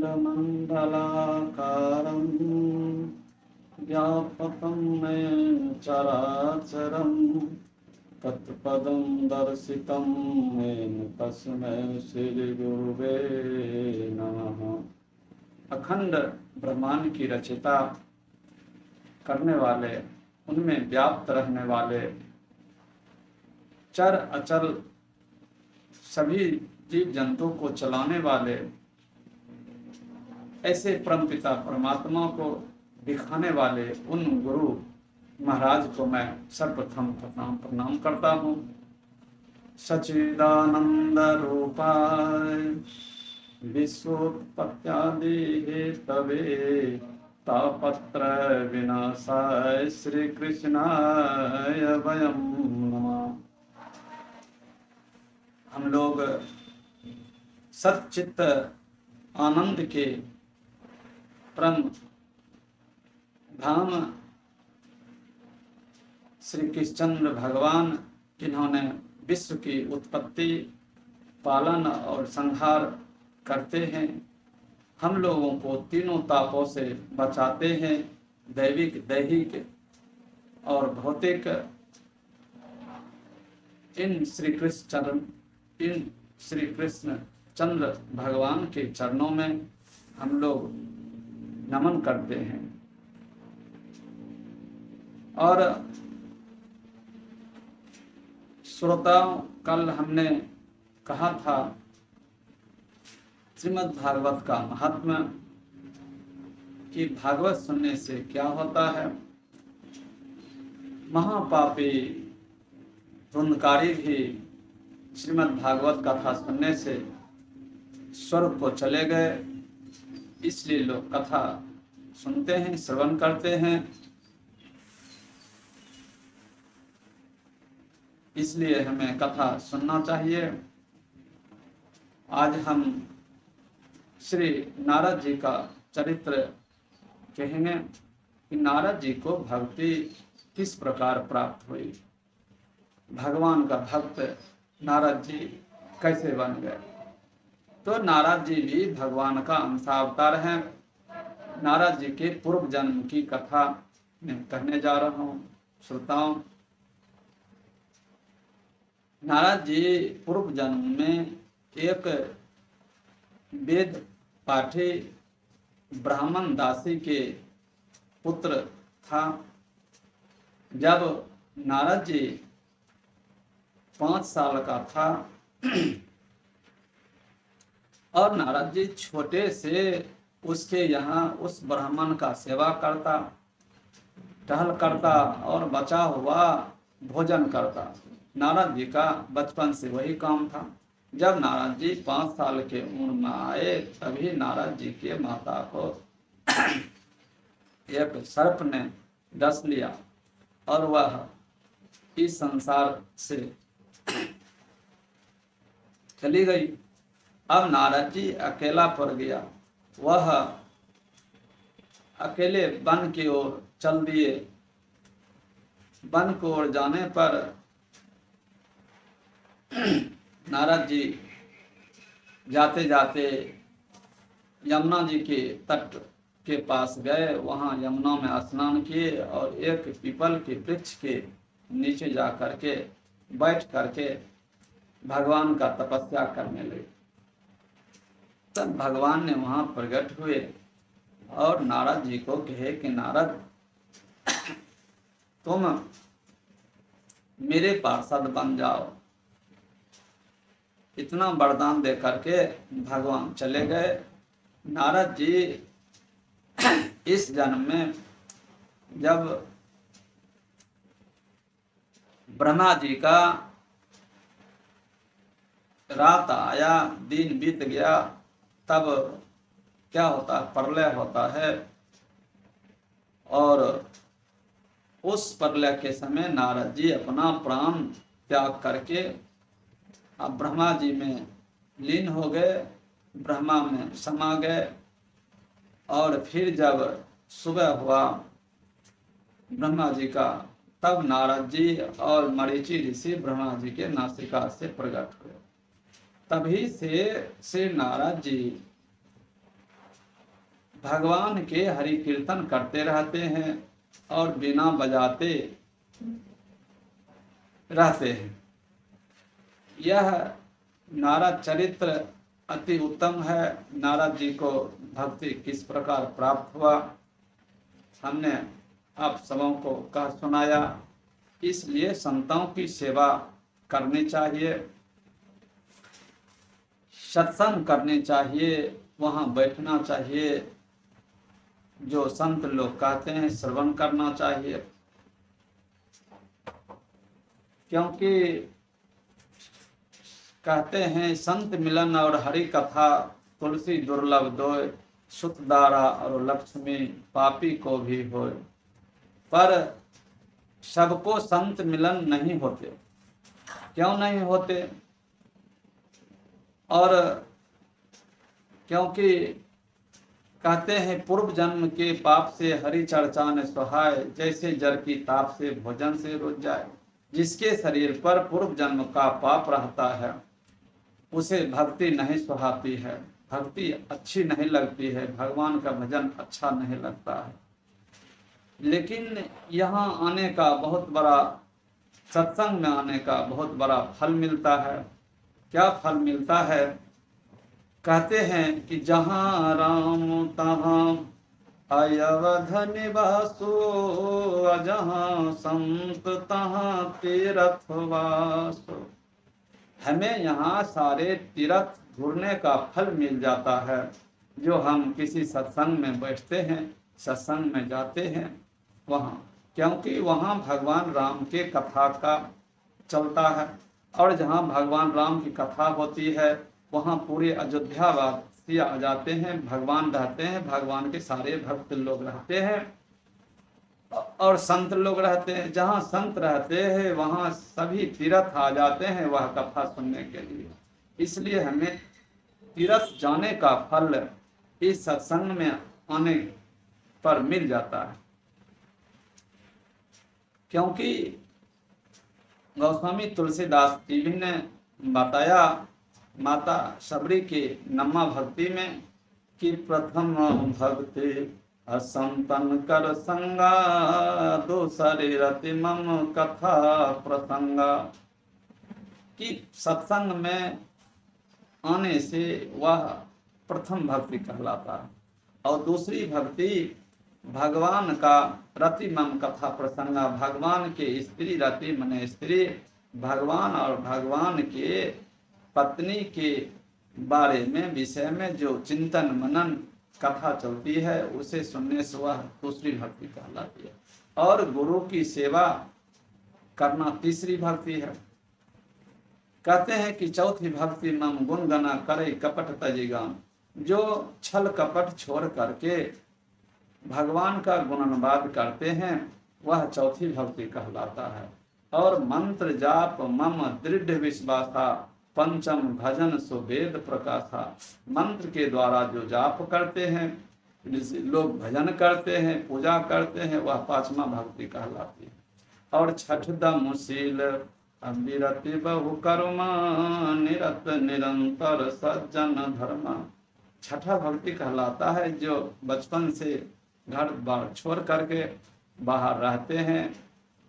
अखण्डमण्डलाकारं व्यापकं येन चराचरं तत्पदं दर्शितं येन तस्मै श्रीगुरुवे नमः। अखंड ब्रह्मांड की रचयिता करने वाले, उनमें व्याप्त रहने वाले, चर अचल सभी जीव जंतु को चलाने वाले ऐसे परमपिता परमात्मा को दिखाने वाले उन गुरु महाराज को मैं सर्वप्रथम प्रणाम करता हूँ। सच्चिदानंद रूपाय विश्वोत्पत्त्यादि हेतवे तापत्र विनाशाय श्री कृष्णाय वयं नमः। हम लोग सच्चित आनंद के परम धाम श्री कृष्णचंद्र भगवान, जिन्होंने विश्व की उत्पत्ति, पालन और संहार करते हैं, हम लोगों को तीनों तापों से बचाते हैं, दैविक, दैहिक और भौतिक। इन श्री कृष्ण चंद्र भगवान के चरणों में हम लोग नमन करते हैं। और श्रोताओं, कल हमने कहा था श्रीमद् भागवत का महात्म्य कि भागवत सुनने से क्या होता है। महापापी धुंधकारी भी श्रीमद् भागवत कथा सुनने से स्वर्ग को चले गए। इसलिए लोग कथा सुनते हैं, श्रवण करते हैं। इसलिए हमें कथा सुनना चाहिए। आज हम श्री नारद जी का चरित्र कहेंगे कि नारद जी को भक्ति किस प्रकार प्राप्त हुई, भगवान का भक्त नारद जी कैसे बन गए। तो नारद जी भी भगवान का अंशावतार हैं। नारद जी के पूर्व जन्म की कथा मैं कहने जा रहा हूँ श्रोताओं। नारद जी पूर्व जन्म में एक वेद पाठी ब्राह्मण दासी के पुत्र था। जब नारद जी 5 साल का था और नारद जी छोटे से उसके यहाँ उस ब्राह्मण का सेवा करता, टहल करता और बचा हुआ भोजन करता। नारद जी का बचपन से वही काम था। जब नारद जी 5 साल के उम्र में आए, तभी नारद जी के माता को एक सर्प ने डस लिया और वह इस संसार से चली गई। अब नारद जी अकेला पड़ गया। वह अकेले वन की ओर चल दिए। वन को ओर जाने पर नारद जी जाते जाते यमुना जी के तट के पास गए। वहाँ यमुना में स्नान किए और एक पीपल के वृक्ष के नीचे जा करके बैठ करके भगवान का तपस्या करने लगे। तब भगवान ने वहाँ प्रकट हुए और नारद जी को कहे कि नारद, तुम मेरे पार्षद बन जाओ। इतना वरदान दे करके भगवान चले गए। नारद जी इस जन्म में जब ब्रह्मा जी का रात आया, दिन बीत गया, तब क्या होता है, प्रलय होता है। और उस प्रलय के समय नारद जी अपना प्राण त्याग करके अब ब्रह्मा जी में लीन हो गए, ब्रह्मा में समा गए। और फिर जब सुबह हुआ ब्रह्मा जी का, तब नारद जी और मरीचि ऋषि ब्रह्मा जी के नासिका से प्रकट हुए। तभी से श्री नारद जी भगवान के हरि कीर्तन करते रहते हैं और बिना बजाते रहते हैं। यह नारद चरित्र अति उत्तम है। नारद जी को भक्ति किस प्रकार प्राप्त हुआ हमने आप सबों को कह सुनाया। इसलिए संतों की सेवा करनी चाहिए, सत्संग करनी चाहिए, वहाँ बैठना चाहिए, जो संत लोग कहते हैं श्रवण करना चाहिए। क्योंकि कहते हैं संत मिलन और हरि कथा तुलसी दुर्लभ दोय, सुत दारा और लक्ष्मी पापी को भी होय। पर सबको संत मिलन नहीं होते। क्यों नहीं होते? और क्योंकि कहते हैं पूर्व जन्म के पाप से हरि चर्चा न सुहाय, जैसे जर की ताप से भोजन से रुझ जाए। जिसके शरीर पर पूर्व जन्म का पाप रहता है उसे भक्ति नहीं सुहाती है, भक्ति अच्छी नहीं लगती है, भगवान का भजन अच्छा नहीं लगता है। लेकिन यहाँ आने का बहुत बड़ा, सत्संग में आने का बहुत बड़ा फल मिलता है। क्या फल मिलता है? कहते हैं कि जहाँ राम तहाँ अयोध्य निवासो, जहाँ संत तहाँ तीर्थ वासो। हमें यहाँ सारे तीर्थ घूरने का फल मिल जाता है जो हम किसी सत्संग में बैठते हैं, सत्संग में जाते हैं वहाँ। क्योंकि वहाँ भगवान राम के कथा का चलता है, और जहाँ भगवान राम की कथा होती है वहाँ पूरे अयोध्या वासी आ जाते हैं, भगवान रहते हैं, भगवान के सारे भक्त लोग रहते हैं और संत लोग रहते हैं। जहाँ संत रहते हैं वहाँ सभी तीर्थ आ जाते हैं वह कथा सुनने के लिए। इसलिए हमें तीर्थ जाने का फल इस सत्संग में आने पर मिल जाता है। क्योंकि गोस्वामी तुलसीदास जी भी ने बताया माता सबरी की नम्मा भक्ति में कि प्रथम भक्ति असंतन कर संगा, दूसरी रति मम कथा प्रसंगा। कि सत्संग में आने से वह प्रथम भक्ति कहलाता है, और दूसरी भक्ति भगवान का रति मम कथा प्रसंगा। भगवान के स्त्री रति मने स्त्री, भगवान और भगवान के पत्नी के बारे में विषय में जो चिंतन मनन कथा चलती है उसे सुनने से वह दूसरी भक्ति कहलाती है। और गुरु की सेवा करना तीसरी भक्ति है। कहते हैं कि चौथी भक्ति मम गुण गना करे कपट तजिगान। जो छल कपट छोड़ करके भगवान का गुणानुवाद करते हैं वह चौथी भक्ति कहलाता है। और मंत्र जाप मम दृढ़ विश्वासा, पंचम भजन सुवेद प्रकाशा। मंत्र के द्वारा जो जाप करते हैं, लोग भजन करते हैं, पूजा करते हैं, वह पांचवा भक्ति कहलाती है। और छठदा मुशील अविरति बहु कर्मा, निरत निरंतर सज्जन धर्मा। छठा भक्ति कहलाता है जो बचपन से घर बार छोड़ करके बाहर रहते हैं,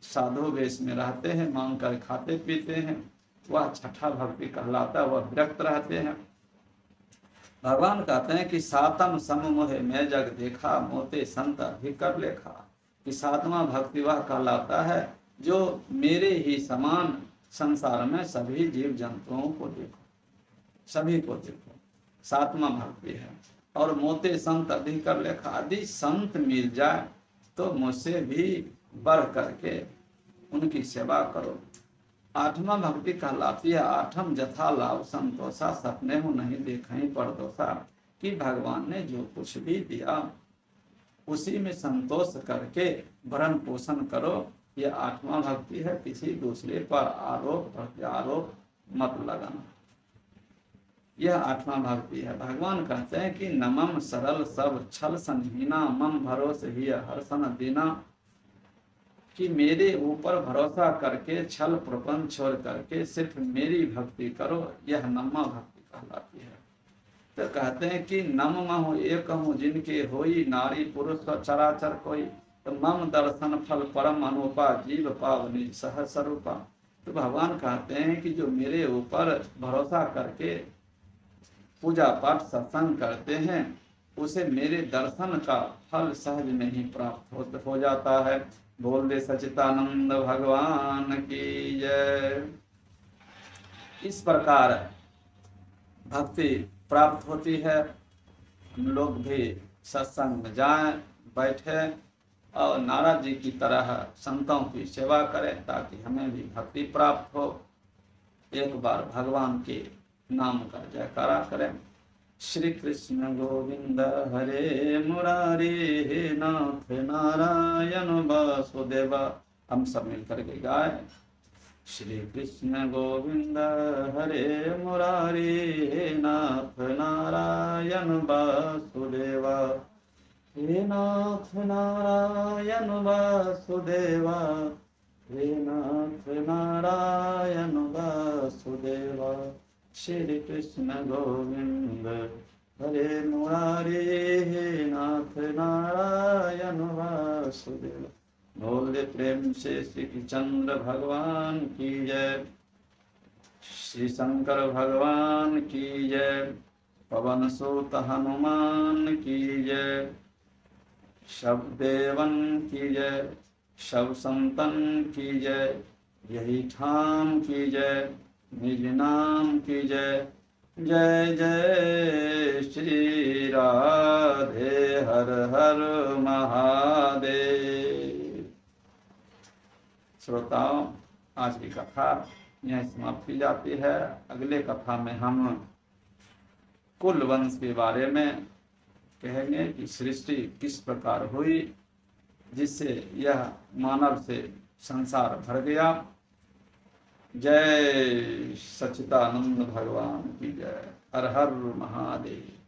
साधु वेश में रहते हैं, मांग कर खाते पीते हैं, वह छठा भक्ति कहलाता है, वह विरक्त रहते हैं। भगवान कहते हैं कि सातम सम मोहे मैं जग देखा, मोते संत अधिकर लेखा। कि सातवां भक्ति वह कहलाता है जो मेरे ही समान संसार में सभी जीव जंतुओं को देखो, सभी को देखो, सातवां भक्ति है। और मोते संत अधिकर लेखा, यदि संत मिल जाए तो मुझसे भी बढ़ करके उनकी सेवा करो। आठवां भक्ति कहलाती है आठम जथा लाभ संतोषा, सपने हो नहीं देखा परदोषा। कि भगवान ने जो कुछ भी दिया उसी में संतोष करके भरण पोषण करो। यह आठवां भक्ति है। किसी दूसरे पर आरोप प्रत्यारोप मत लगाना, यह आठवां भक्ति है। भगवान कहते हैं कि नमम सरल सब छल संहीना, मम भरोसे ही हर्षण दीना। कि मेरे ऊपर भरोसा करके छल प्रपंच छोड़ करके सिर्फ मेरी भक्ति करो, यह नम्मा भक्ति कहलाती है। तो कहते हैं कि नम महु एक हूँ जिनके होई नारी पुरुष चराचर कोई, तो मम दर्शन फल परम अनुपा जीव पावनी सह स्वरूपा। तो भगवान कहते हैं कि जो मेरे ऊपर भरोसा करके पूजा पाठ सत्संग करते हैं उसे मेरे दर्शन का फल सहज में ही प्राप्त हो जाता है। बोल दे सच्चिदानंद भगवान की जय। इस प्रकार भक्ति प्राप्त होती है। हम लोग भी सत्संग में जाएं, बैठे और नारद जी की तरह संतों की सेवा करें ताकि हमें भी भक्ति प्राप्त हो। एक बार भगवान के नाम का जयकारा करें। श्री कृष्ण गोविंद हरे मुरारी हे नाथ नारायण वासुदेव। हम सब मिलकर के गाए। श्री कृष्ण गोविंद हरे मुरारी हे नाथ नारायण वासुदेव। हे नाथ नारायण वासुदेव, हे नाथ नारायण वासुदेव। श्री कृष्ण गोविंद हरे मुरारी हे नाथ नारायण वासुदेव। बोल दे प्रेम से श्री चंद्र भगवान की जय। श्री शंकर भगवान की जय। पवन सुत हनुमान की जय। सब देवन की जय, सब संतन की जय। यही ठाम की जय, निज नाम की जय। जय जय श्री राधे हर हर महादेव। श्रोताओं, आज की कथा यहीं समाप्त की जाती है। अगले कथा में हम कुल वंश के बारे में कहेंगे कि सृष्टि किस प्रकार हुई जिससे यह मानव से संसार भर गया। जय सच्चिदानंद भगवान की जय। हर हर महादेव।